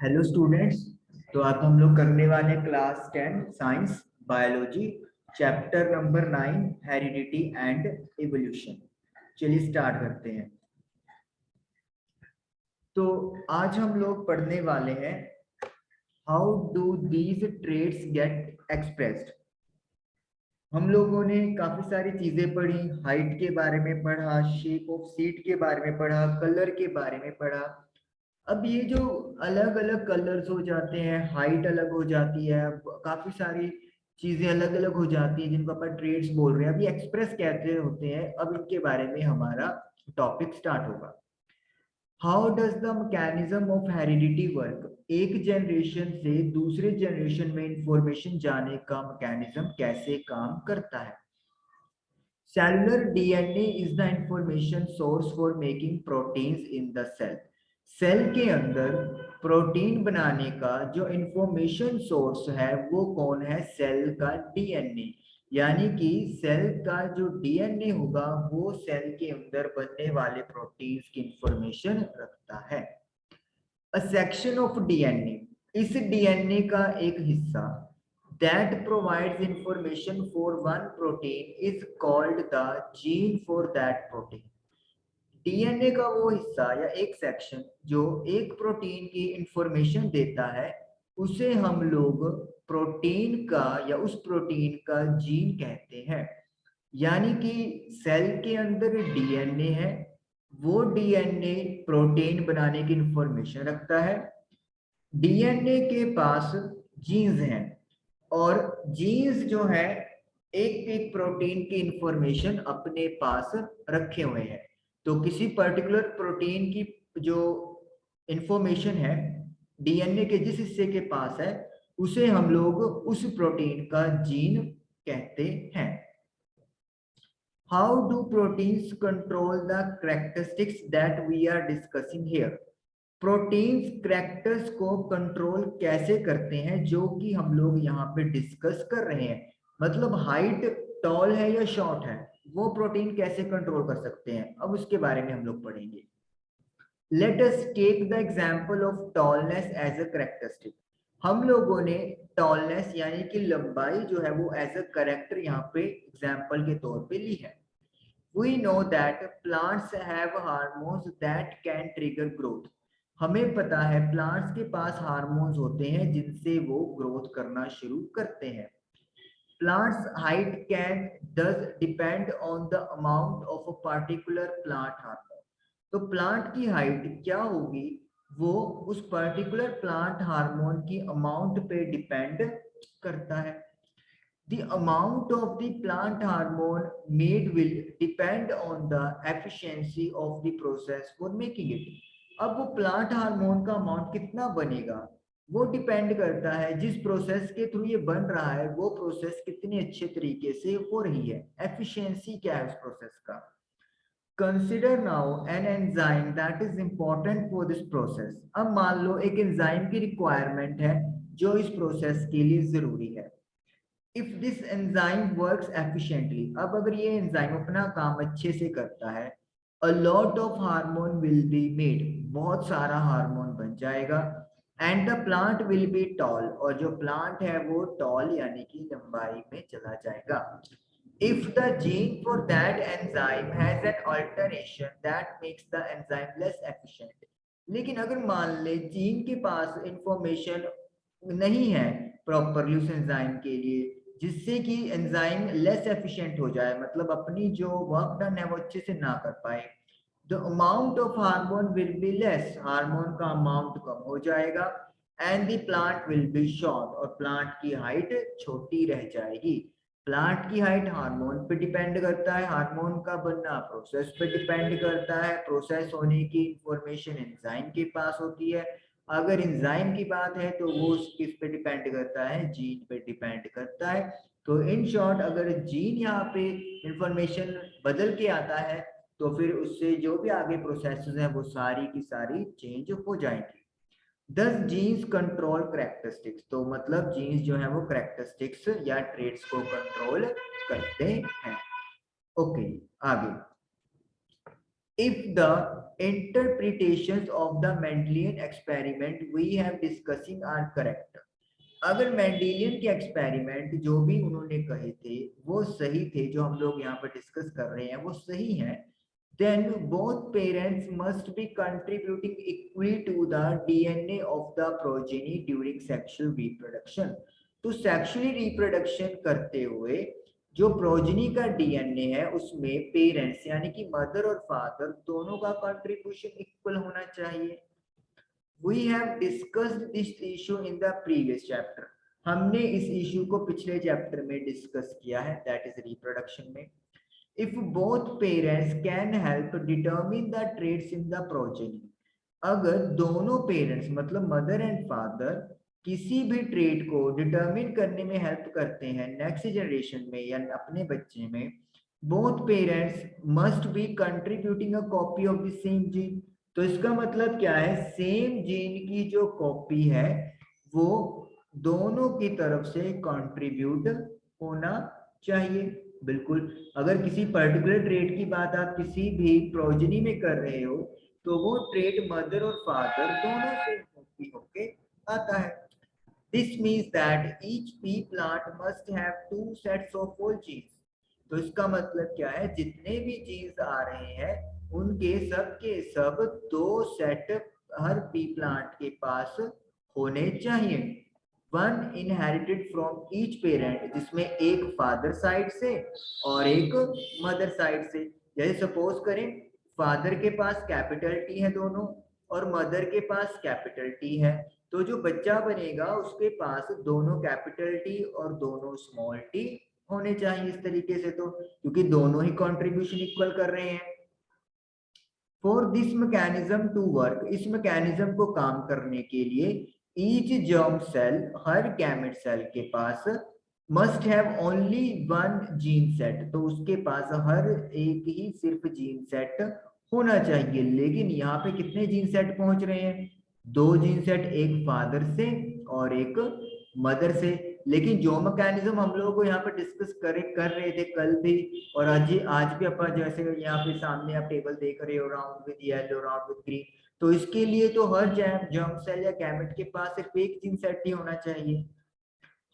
Hello students. तो अब हम लोग करने वाले class 10 science biology chapter number 9 heredity and evolution. चलिए स्टार्ट करते हैं। तो आज हम लोग पढ़ने वाले हैं how do these traits get expressed. हम लोगों ने काफी सारी चीजें पढ़ी, हाइट के बारे में पढ़ा, शेप ऑफ सीट के बारे में पढ़ा, कलर के बारे में पढ़ा। अब ये जो अलग अलग कलर्स हो जाते हैं, हाइट अलग हो जाती है, काफी सारी चीजें अलग अलग हो जाती हैं जिनको अपन ट्रेड्स बोल रहे हैं, अभी एक्सप्रेस कैसे होते हैं, अब इनके बारे में हमारा टॉपिक स्टार्ट होगा। How does the mechanism of heredity work. एक जनरेशन से दूसरे जनरेशन में इंफॉर्मेशन जाने का मैकेनिज्म कैसे काम करता है। Cellular DNA is the information source for making proteins in the cell. Cell के अंदर प्रोटीन बनाने का जो इंफॉर्मेशन सोर्स है वो कौन है? सेल का डीएनए। यानी कि सेल का जो डीएनए होगा वो सेल के अंदर बनने वाले प्रोटीन्स की इंफॉर्मेशन रखता है। अ सेक्शन ऑफ डीएनए, इस डीएनए का एक हिस्सा that provides information for one protein is called the gene for that protein। DNA का वो हिस्सा या एक सेक्शन जो एक प्रोटीन की इंफॉर्मेशन देता है उसे हम लोग प्रोटीन का या उस प्रोटीन का जीन कहते हैं। यानी कि सेल के अंदर डीएनए है, वो डीएनए प्रोटीन बनाने की इंफॉर्मेशन रखता है। डीएनए के पास जीन्स हैं और जीन्स जो है एक एक प्रोटीन की इंफॉर्मेशन अपने पास रखे हुए हैं। तो किसी पर्टिकुलर प्रोटीन की जो इंफॉर्मेशन है डीएनए के जिस हिस्से के पास है उसे हम लोग उस प्रोटीन का जीन कहते हैं। How do proteins control the characteristics that we are discussing here. Proteins characters को कंट्रोल कैसे करते हैं जो कि हम लोग यहाँ पे डिस्कस कर रहे हैं। मतलब हाइट टॉल है या शॉर्ट है, वो प्रोटीन कैसे कंट्रोल कर सकते हैं, अब उसके बारे में हम लोग पढ़ेंगे। Let us take the example of tallness as a characteristic. हम लोगों ने टॉलनेस यानी कि लंबाई जो है वो एज अ कैरेक्टर यहाँ पे एग्जांपल के तौर पे ली है। We know that plants have hormones that can trigger growth। हमें पता है प्लांट्स के पास हार्मोन्स होते हैं जिनसे वो ग्रोथ करना शुरू करते हैं। Plants height can does depend on the amount of a particular plant hormone। तो प्लांट की हाइट क्या होगी वो उस पर्टिकुलर प्लांट हार्मोन की अमाउंट पे डिपेंड करता है। The amount of the plant hormone made will depend on the efficiency of the process for making it। अब वो प्लांट हार्मोन का अमाउंट कितना बनेगा वो डिपेंड करता है जिस प्रोसेस के थ्रू ये बन रहा है वो प्रोसेस कितने अच्छे तरीके से हो रही है, एफिशिएंसी क्या है उस प्रोसेस का। Consider now an enzyme that is important for this process. अब मान लो एक एंजाइम की रिक्वायरमेंट है जो इस प्रोसेस के लिए जरूरी है। If this enzyme works efficiently, अब अगर ये एंजाइम अपना काम अच्छे से करता है, a lot of hormone will be made, बहुत सारा हार्मोन बन जाएगा। And the plant will be toll, और जो प्लांट है वो टॉल यानी कि लंबाई में चला जाएगा। If the gene for that enzyme has an alteration that makes the enzyme less efficient. लेकिन अगर मान ले जीन के पास इंफॉर्मेशन नहीं है प्रॉपरली उस एंजाइम के लिए जिससे कि एंजाइम लेस एफिशिएंट हो जाए, मतलब अपनी जो वर्क डन है वो अच्छे से ना कर पाए, the amount of hormone will be less, hormone का अमाउंट कम हो जाएगा। And the plant will be short, और प्लांट की हाइट छोटी रह जाएगी। प्लांट की हाइट हार्मोन पे डिपेंड करता है, हार्मोन का बनना प्रोसेस पे डिपेंड करता है, प्रोसेस होने की इंफॉर्मेशन एंजाइम के पास होती है। अगर एंजाइम की बात है तो वो किस पे डिपेंड करता है? जीन पे डिपेंड करता है। तो इन शॉर्ट अगर जीन यहाँ पे इंफॉर्मेशन बदल के आता है तो फिर उससे जो भी आगे प्रोसेसेस हैं वो सारी की सारी चेंज हो जाएंगी। दस जीन्स कंट्रोल कैरेक्टरिस्टिक्स, तो मतलब जीन्स जो है वो कैरेक्टरिस्टिक्स या ट्रेड्स को कंट्रोल करते हैं। ओके, आगे। if the interpretations of the Mendelian experiment we have discussing are correct, अगर मेंडेलियन के एक्सपेरिमेंट जो भी उन्होंने कहे थे वो सही थे, जो हम लोग यहाँ पर डिस्कस कर रहे हैं वो सही है, then both parents must be contributing equally to the DNA of the progeny during sexual reproduction. तो सेक्सुअली रिप्रोडक्शन करते हुए जो प्रोजेनी का डीएनए है उसमें पेरेंट्स यानी कि मदर और फादर दोनों का कंट्रीब्यूशन इक्वल होना चाहिए। We have discussed this issue in the previous chapter. हमने इस इश्यू को पिछले चैप्टर में डिस्कस किया है, that is reproduction में। If both parents can help determine the traits in the progeny, अगर दोनों पेरेंट्स मतलब मदर एंड फादर किसी भी ट्रेट को डिटरमिन करने में हेल्प करते हैं नेक्स्ट जनरेशन में या अपने बच्चे में, both parents must be contributing a copy of the same gene. तो इसका मतलब क्या है, सेम जीन की जो कॉपी है वो दोनों की तरफ से कंट्रीब्यूट होना चाहिए। बिल्कुल, अगर किसी पर्टिकुलर ट्रेट की बात आप किसी भी प्रोजेनी में कर रहे हो तो वो ट्रेट मदर और फादर दोनों से कॉपी होके आता है। This means that each pea plant must have 2 sets of whole genes. तो इसका मतलब क्या है, जितने भी जीन्स आ रहे हैं उनके सब के सब 2 सेट हर पी प्लांट के पास होने चाहिए। One inherited from each parent, जिसमें एक फादर साइड से और एक मदर साइड से। जैसे सपोज करें फादर के पास कैपिटल टी है दोनों और मदर के पास कैपिटल टी है, तो जो बच्चा बनेगा उसके पास दोनों कैपिटल टी और दोनों स्मॉल टी होने चाहिए इस तरीके से, तो क्योंकि दोनों ही कंट्रीब्यूशन इक्वल कर रहे हैं। For this mechanism to work, इस मैकेनिज्म को काम करने के लिए ईच जर्म सेल, हर गैमेट सेल के पास must have only one gene set, तो उसके पास हर एक ही सिर्फ जीन सेट होना चाहिए। लेकिन यहाँ पे कितने जीन सेट पहुंच रहे हैं, 2 जीन सेट, एक फादर से और एक मदर से। लेकिन जो मैकेनिज्म हम लोगों को यहाँ पे डिस्कस कर रहे थे कल भी और आज भी अपन, जैसे यहाँ पे सामने आप टेबल देख रहे हो, round with yellow, round with green, तो इसके लिए तो हर जर्म सेल या गैमेट के पास सिर्फ एक जीन सेट ही होना चाहिए।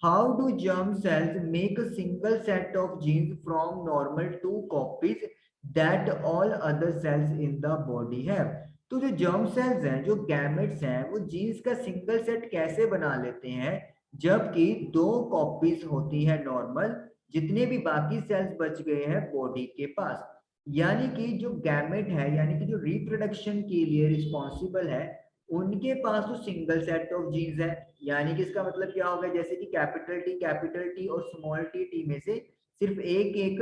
How do germ cells make a single set of genes from normal 2 copies that all other cells in the body have? तो जो जर्म सेल्स हैं, जो गैमेट्स हैं, वो जीन्स का सिंगल सेट कैसे बना लेते हैं जबकि 2 कॉपीज होती है नॉर्मल, जितने भी बाकी सेल्स बच गए हैं बॉडी के पास। यानी कि जो गैमेट है, यानी कि जो रिप्रोडक्शन के लिए रिस्पॉन्सिबल है, उनके पास तो सिंगल सेट ऑफ जीन्स है। यानी कि इसका मतलब क्या होगा, जैसे कि कैपिटल टी और स्मॉल टी में से सिर्फ एक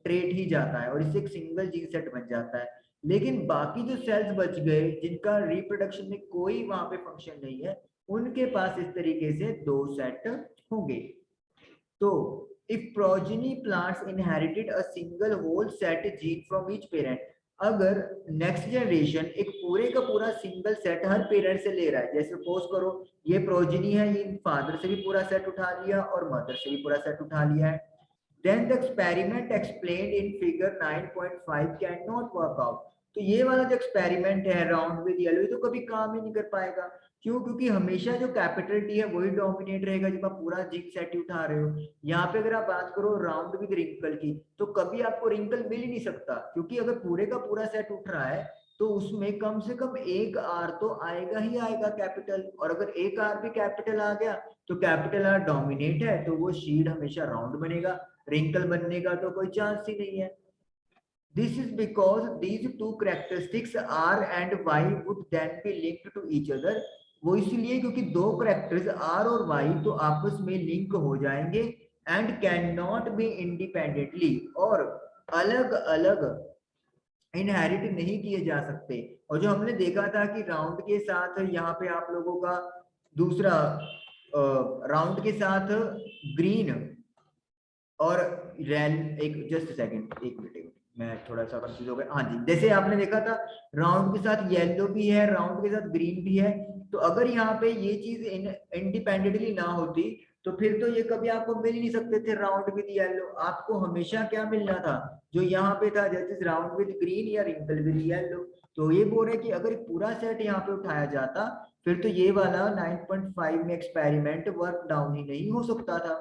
ट्रेट ही जाता है और इससे एक सिंगल जीन सेट बन जाता है। लेकिन बाकी जो सेल्स बच गए जिनका रिप्रोडक्शन में कोई वहां पे फंक्शन नहीं है, उनके पास इस तरीके से 2 सेट होंगे। तो if progeny plants inherited a single whole set gene from each parent, अगर नेक्स्ट जनरेशन एक पूरे का पूरा सिंगल सेट हर पेरेंट से ले रहा है, जैसे सपोज करो ये प्रोजेनी है, ये फादर से भी पूरा सेट उठा लिया और मदर से भी पूरा सेट उठा लिया है, then the experiment explained in figure 9.5 cannot work out। तो ये वाला जो एक्सपेरिमेंट है राउंड विद येलो, ये तो कभी काम ही नहीं कर पाएगा। क्यों? क्योंकि हमेशा जो कैपिटल टी है वही डोमिनेट रहेगा जब आप पूरा जिंक सेट उठा रहे हो। यहाँ पे अगर आप बात करो राउंड विद रिंकल की, तो कभी आपको रिंकल मिल ही नहीं सकता, क्योंकि अगर पूरे का पूरा सेट उठ रहा है तो उसमें कम से कम एक आर तो आएगा ही आएगा कैपिटल, और अगर एक आर भी कैपिटल आ गया तो कैपिटल आर डोमिनेट है तो वो शील्ड हमेशा राउंड बनेगा, रिंकल बनने का तो कोई चांस ही नहीं है। This is because these two characteristics R and Y would then be linked to each other। वो इसलिए क्योंकि 2 कैरेक्टर्स R और Y तो आपस में लिंक हो जाएंगे and can not be independently, और अलग अलग इनहेरिट नहीं किए जा सकते। और जो हमने देखा था कि राउंड के साथ यहाँ पे आप लोगों का दूसरा राउंड के साथ ग्रीन और रेड, एक जस्ट सेकंड, एक मिनट मैं थोड़ा सा कंफ्यूज हो गया। हाँ जी, जैसे आपने देखा था राउंड के साथ येलो भी है, राउंड के साथ ग्रीन भी है, तो अगर यहाँ पे ये चीज इंडिपेंडेंटली ना होती तो फिर तो ये कभी आपको मिल नहीं सकते थे राउंड विद येलो, आपको हमेशा क्या मिलना था जो यहाँ पे था, जैसे राउंड विद ग्रीन या रिंकल विद येलो। तो ये बोल रहे कि अगर पूरा सेट यहाँ पे उठाया जाता फिर तो ये वाला 9.5 में एक्सपेरिमेंट वर्क डाउन ही नहीं हो सकता था।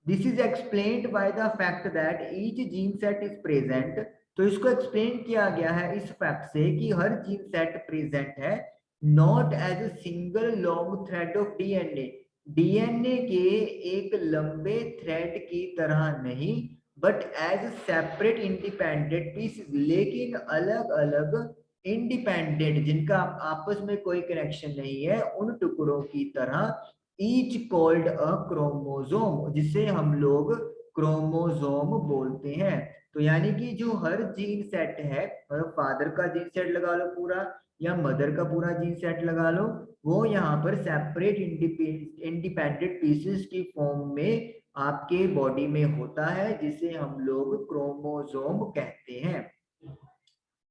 This is explained by the fact that each gene set is present. तो इसको एक्सप्लेन किया गया है इस फैक्ट से कि हर जीन सेट प्रेजेंट है, not as a single long thread of DNA, DNA के एक लंबे थ्रेड की तरह नहीं, but as separate independent pieces, लेकिन अलग अलग इंडिपेंडेंट जिनका आपस में कोई कनेक्शन नहीं है उन टुकड़ों की तरह, ईच कॉल्ड अ क्रोमोजोम, जिसे हम लोग क्रोमोजोम बोलते हैं। तो यानी कि जो हर जीन सेट है, मतलब फादर का जीन सेट लगा लो पूरा या मदर का पूरा जीन सेट लगा लो, वो यहाँ पर सेपरेट इंडिपेंडेंट पीसेस की फॉर्म में आपके बॉडी में होता है, जिसे हम लोग क्रोमोजोम कहते हैं।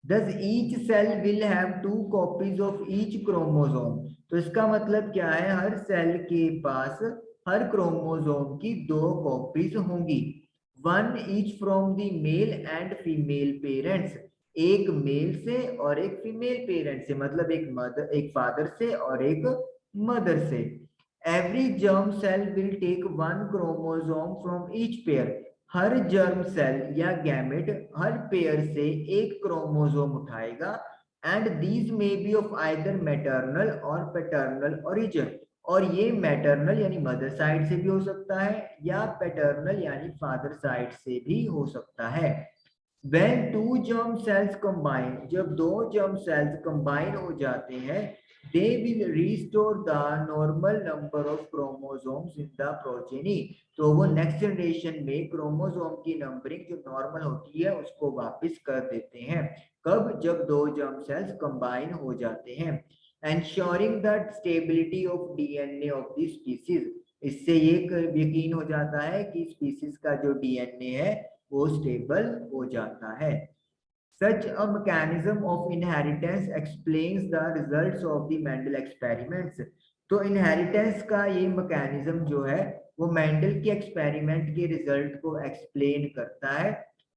Thus each cell will have two copies of each chromosome। तो इसका मतलब क्या है, हर सेल के पास हर क्रोमोसोम की दो कॉपीज होंगी, one each from the male and female parents, एक मेल से और एक फीमेल पेरेंट से, मतलब एक फादर से और एक मदर से। Every germ cell will take one chromosome from each pair, हर जर्म सेल या गैमेट हर पेयर से एक क्रोमोसोम उठाएगा, and these may be of either maternal और पैटर्नल ओरिजिन, और ये मैटरनल यानी मदर साइड से भी हो सकता है या पैटर्नल यानी फादर साइड से भी हो सकता है। When two germ cells combine, जब दो germ cells combine हो जाते हैं, they will restore the normal number of chromosomes in the progeny। तो वो नेक्स्ट जनरेशन में क्रोमोसोम की नंबरिंग जो नॉर्मल होती है उसको वापस कर देते हैं। कब? जब दो जर्म सेल्स कंबाइन हो जाते हैं। Ensuring the stability of DNA of the species, इससे ये यकीन हो जाता है कि स्पीसीज का जो डीएनए है वो स्टेबल हो जाता है। Such a mechanism of inheritance explains the results of the Mendel experiments। तो इनहेरिटेंस का ये मैकेनिज्म जो है वो मेंडल के एक्सपेरिमेंट के रिजल्ट को एक्सप्लेन करता है,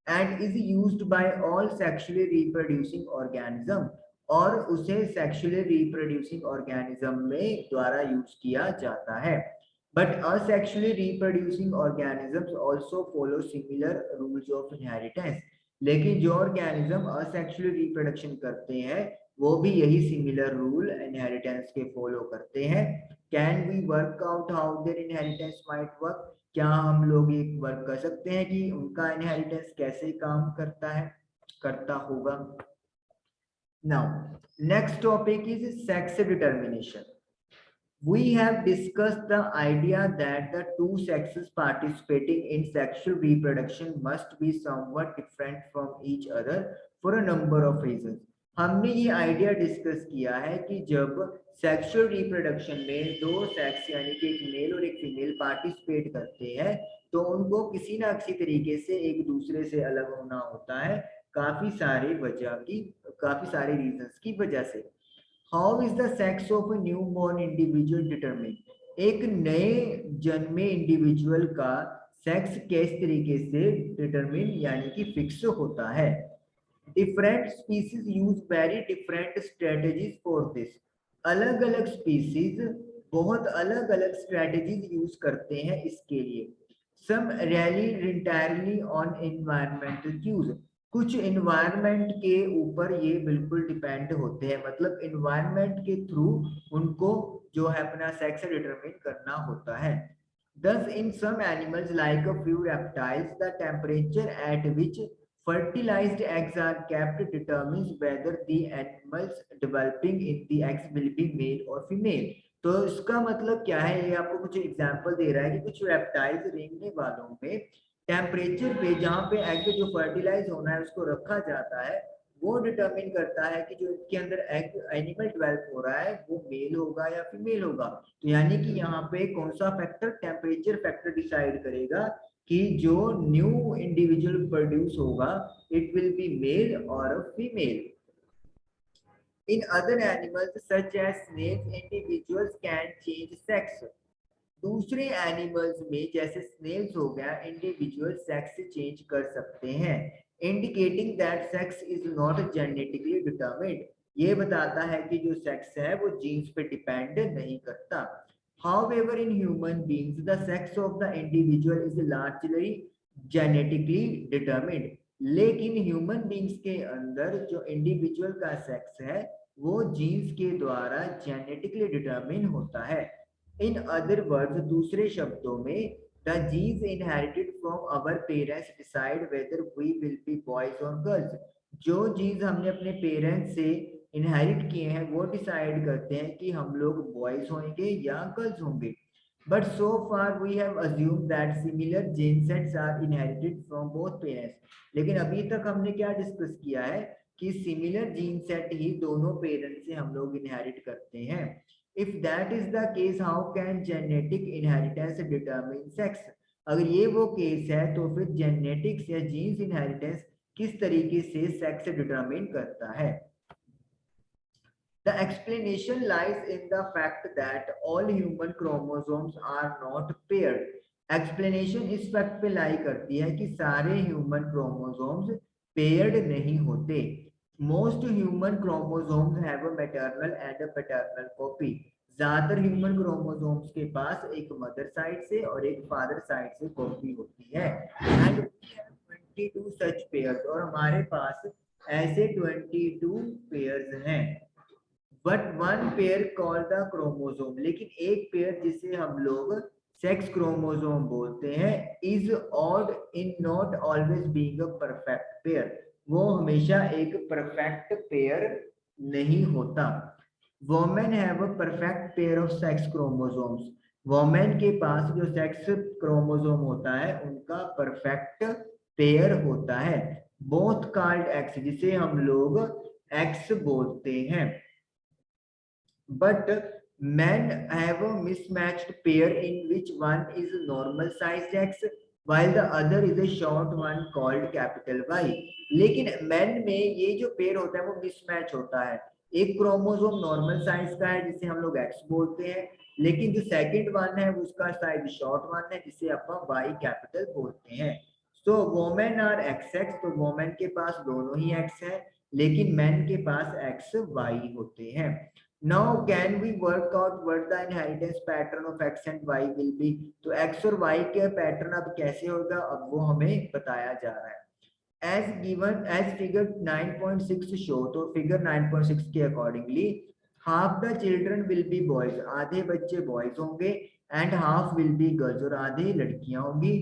and is used by all sexually reproducing organism, और उसे सेक्सुअली रिप्रोड्यूसिंग ऑर्गेनिज्म में द्वारा यूज किया जाता है। But asexually reproducing organisms also follow similar rules of inheritance। लेकिन जो ऑर्गेनिज्म असेक्सुअली रिप्रोडक्शन करते हैं वो भी यही सिमिलर रूल इनहेरिटेंस के फॉलो करते हैं। Can we work out how their inheritance might work? क्या हम लोग ये वर्क कर सकते हैं कि उनका इनहेरिटेंस कैसे काम करता होगा। Now next topic is sex determination. We have discussed the idea that the two sexes participating in sexual reproduction must be somewhat different from each other for a number of reasons। हमने ये idea discuss किया है कि जब sexual reproduction में दो sex यानी कि एक मेल और एक फीमेल पार्टिसिपेट करते हैं तो उनको किसी ना किसी तरीके से एक दूसरे से अलग होना होता है, काफी सारे रीजंस की वजह से। How is the sex of a new born individual determine? एक नए जन्मे इंडिविजुअल का सेक्स किस तरीके से डिटरमिन यानी कि फिक्स होता है। Different species use very different strategies for this. अलग अलग स्पीसीज बहुत अलग अलग स्ट्रेटजीज यूज करते हैं इसके लिए। Some rely entirely on environmental cues, कुछ इन्वायरमेंट के ऊपर ये बिल्कुल डिपेंड होते हैं, मतलब इन्वायरमेंट के थ्रू उनको जो है अपना सेक्स डिटरमिन करना होता है। Thus, in some animals like a few reptiles, the temperature at which fertilized eggs are kept determines whether the animals developing in the eggs will be male or female। तो इसका मतलब क्या है, ये आपको कुछ एग्जांपल दे रहा है कि कुछ रेप्टाइल्स रेंगने वालों में टेम्परेचर पे जहाँ पे एग जो फर्टिलाइज होना है उसको रखा जाता है वो डिटरमिन करता है कि जो इसके अंदर एग एनिमल डेवलप हो रहा है वो मेल होगा या फीमेल होगा। तो यानी कि यहाँ पे कौन सा फैक्टर, टेम्परेचर फैक्टर डिसाइड करेगा कि जो न्यू इंडिविजुअल प्रोड्यूस होगा इट विल बी मेल और female. In other animals such as snakes, individuals can change sex। दूसरे एनिमल्स में जैसे स्नेल्स हो गया, इंडिविजुअल सेक्स चेंज कर सकते हैं, indicating that sex is not genetically determined. ये बताता है कि जो सेक्स है वो जीन्स पे डिपेंड नहीं करता। However, in human beings, the sex of the individual is largely genetically determined. लेकिन ह्यूमन बींग्स के अंदर जो इंडिविजुअल का सेक्स है वो जीन्स के द्वारा जेनेटिकली डिटरमिन होता है। इन अदर वर्ड्स, दूसरे शब्दों में, the genes inherited from our parents decide whether we will be boys और गर्ल्स। जो जीन्स हमने अपने पेरेंट्स से इनहेरिट किए हैं वो डिसाइड करते हैं कि हम लोग बॉयज होंगे या गर्ल्स होंगे। But so far we have assumed that similar gene sets are inherited from both parents. लेकिन अभी तक हमने क्या डिस्कस किया है कि सिमिलर जीन सेट ही दोनों पेरेंट्स से हम लोग इनहेरिट करते हैं। If that is the case, how can genetic inheritance determine sex? अगर ये वो केस है तो फिर जेनेटिक्स या जीन्स इनहेरिटेंस किस तरीके से सेक्स डिटरमिन करता है? The explanation lies in the fact that all human chromosomes are not paired. Explanation इस फैक्ट पे लाई करती है कि सारे ह्यूमन क्रोमोसोम्स पेयर्ड नहीं होते। Most human chromosomes have a maternal and a paternal copy. ज्यादातर ह्यूमन क्रोमोसोम्स के पास एक मदर साइड से और एक फादर साइड से कॉपी होती है। And we have 22 such pairs, और हमारे पास ऐसे 22 पेयर्स हैं। But one pair called the chromosome, लेकिन एक पेयर जिसे हम लोग सेक्स क्रोमोसोम बोलते हैं, is odd in not always being a perfect pair. वो हमेशा एक परफेक्ट पेयर नहीं होता। Women have a perfect pair of sex chromosomes. Women के पास जो सेक्स क्रोमोसोम होता है उनका परफेक्ट पेयर होता है। बोथ कॉल्ड एक्स, जिसे हम लोग एक्स बोलते हैं। But men have a mismatched pair in which one is normal sized X while the other is a short one called capital Y. लेकिन men में ये जो पेयर होता है वो मिसमैच होता है। एक क्रोमोसोम नॉर्मल साइज का है जिसे हम लोग X बोलते हैं, लेकिन जो सेकंड वन है उसका साइज शॉर्ट वन है जिसे अपन Y कैपिटल बोलते हैं। सो वोमेन आर XX, तो वोमेन के पास दोनों ही X है, लेकिन मेन के पास XY होते हैं। Now can we work out what the inheritance pattern of x and y will be? तो x और y के पैटर्न अब कैसे होगा, अब वो हमें बताया जा रहा है। As given as figure 9.6 show, तो फिगर 9.6 के accordingly half the children will be boys, आधे बच्चे बॉयज होंगे, and half will be girls, और आधे लड़कियां होंगी।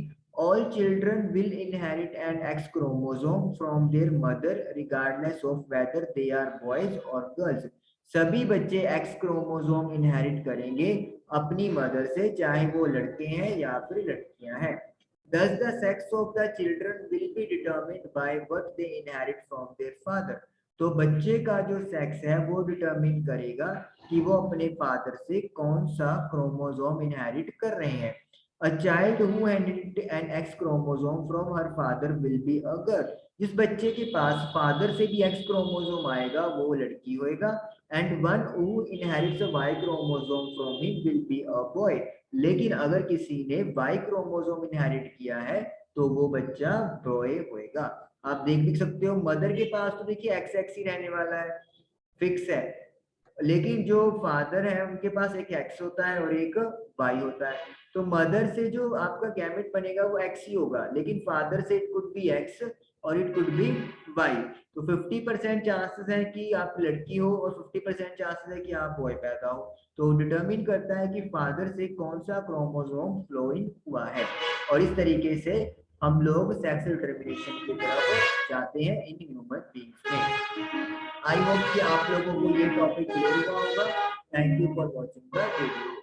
All children will inherit an X chromosome from their mother regardless of whether they are boys or girls. सभी बच्चे x chromosome inherit करेंगे अपनी मदर से, चाहे वो लड़के हैं या फिर लड़कियां हैं। Thus the sex of the children will be determined by what they inherit from their father. तो बच्चे का जो सेक्स है वो डिटरमिन करेगा कि वो अपने फादर से कौन सा क्रोमोसोम इनहेरिट कर रहे हैं। A child who inherits an X chromosome from her father will be a girl. जिस बच्चे के पास फादर से भी एक्स क्रोमोसोम आएगा वो लड़की होएगा। And one who inherits a Y chromosome from him will be a boy. लेकिन अगर किसी ने वाई क्रोमोसोम इनहेरिट किया है तो वो बच्चा बॉय होएगा। आप देख सकते हो मदर के पास तो देखिए एक्स एक्स ही रहने वाला है, फिक्स है, लेकिन जो फादर है उनके पास एक एक्स होता है और एक वाई होता है। तो मदर से जो आपका गैमेट बनेगा वो एक्स ही होगा, लेकिन फादर से इट कुड बी एक्स और इट कुड बी वाई। तो 50% चांसेस है कि आप लड़की हो और 50% चांसेस है कि आप बॉय पैदा हो। तो डिटरमिन करता है कि फादर से कौन सा क्रोमोसोम फ्लोइंग हुआ है, और इस तरीके से हम लोग सेक्स डिटरमिनेशन की तरफ जाते हैं इन ह्यूमन बीइंग्स में। आई होप कि आप लोगों को ये टॉपिक क्लियर हुआ होगा। Thank you for watching the video.